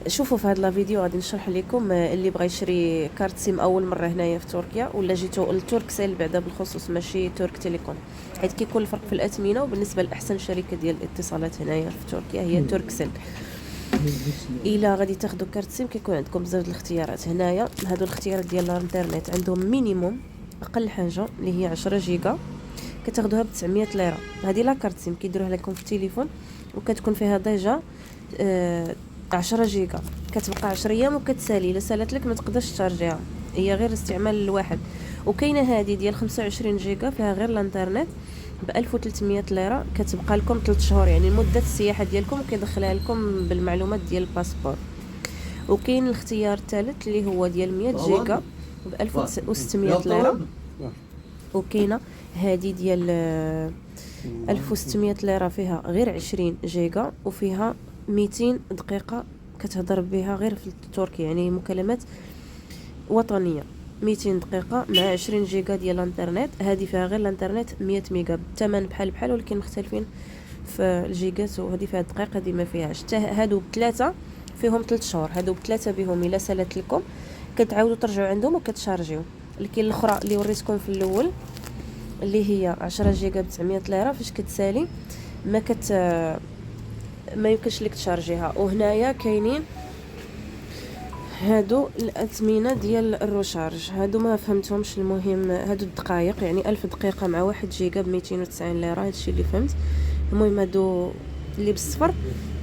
شوفوا في هذا الفيديو غادي نشرح لكم اللي بغى يشري كارت سيم اول مره هنايا في تركيا، ولا جيتو لتوركسيل بعدا بالخصوص ماشي تورك تيليكوم، حيت كيكون الفرق في الاثمنه. وبالنسبه لاحسن شركه ديال الاتصالات هنايا في تركيا هي توركسيل. الا غادي تاخذوا كارت سيم كيكون عندكم بزاف د الاختيارات هنايا. هادو الاختيارات ديال الانترنت عندهم مينيموم اقل حاجه اللي هي 10 جيجا، كتاخذوها ب 900 ليره. هذه لا كارت سيم كيديروها لكم في التليفون، وكتكون فيها ديجا 10 جيجا، كتبقى 10 ايام وكتسالي. الا سالت لك ما تقدرش تشارجيها، هي غير استعمال الواحد. وكاينه هذه ديال 25 جيجا فيها غير الانترنت ب 1300 ليره، كتبقى لكم 3 شهور، يعني مده السياحه ديالكم، وكيدخلها لكم بالمعلومات ديال الباسبور. وكاين الاختيار الثالث اللي هو ديال 100 جيجا ب 1600 ليره. وكاينه هذه ديال 1600 ليره فيها غير 20 جيجا، وفيها 200 دقيقه كتهضر بها غير في التركي، يعني مكالمات وطنيه. 200 دقيقه مع 20 جيجا ديال الانترنت. هذه فيها غير الانترنت 100 ميجا، الثمن بحال ولكن مختلفين في الجيجات. وهذه فيها الدقيقه هذه ما فيهاش. هادو بثلاثه فيهم 3 شهور، هادو بثلاثه بهم الا سالت لكم كتعاودوا ترجعوا عندهم وكتشارجيو. لكن الاخرى اللي وريتكم في الاول اللي هي 10 جيجا ب 900 ليره، فاش كتسالي ما يمكنش لك تشارجيها. وهنايا كاينين هادو الاثمنه ديال الروشارج، هادو ما فهمتهمش. المهم هادو الدقائق، يعني 1000 دقيقه مع 1 جيجا ب 290 ليره، هادشي اللي فهمت. المهم هادو اللي بالصفر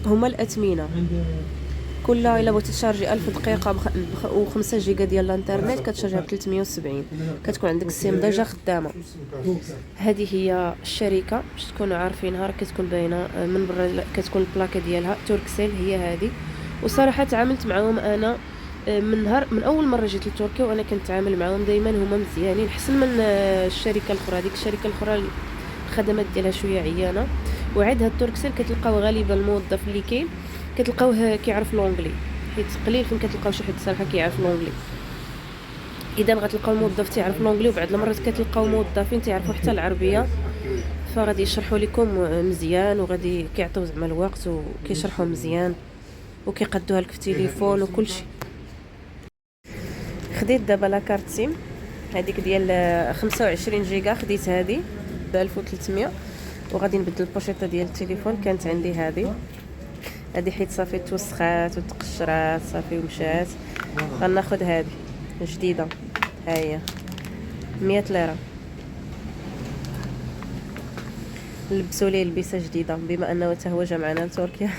هما الاثمنه. كل الا بغيتي تشارجي 1000 دقيقه و5 جيجا ديال الانترنت كتشارجيها ب 370، كتكون عندك السيم ديجا خدامه. هذه هي الشركه باش تكونوا عارفينها، راه كتكون باينه من برا، كتكون البلاكه ديالها توركسيل هي هذه. وصراحه تعاملت معاهم انا من اول مره جيت لتركيا، وانا كنتعامل معاهم دائما هما مزيانين، احسن من الشركه الاخرى. هذيك الشركه الاخرى الخدمات ديالها شويه عيانه. وعاد هاد توركسيل كتلقاو غالبا الموظف اللي كاين كتلقاوه كيعرف لونجلي، حيت قليل فين كتلقاو شي حد صراحه كيعرف لونجلي. اذا غتلقاو الموظف تيعرف لونجلي، وبعض المرات كتلقاو موظفين تيعرفوا حتى العربيه، فغادي يشرحوا لكم مزيان، وغادي كيعطيو زعما الوقت وكيشرحوا مزيان وكيقدوها لك في التليفون وكل شيء. خديت دابا لا كارت سيم هذيك ديال 25 جيجا، خديت هذه ب 1300، وغادي نبدل البوشيطه ديال التليفون. كانت عندي هذه حيت صافي توسخات وتقشرات صافي ومشات. غناخذ هذه جديده، ها هي 100 ليره. لبسوا ليه لبسه جديده بما انه حتى هو جا معنا لتركيا.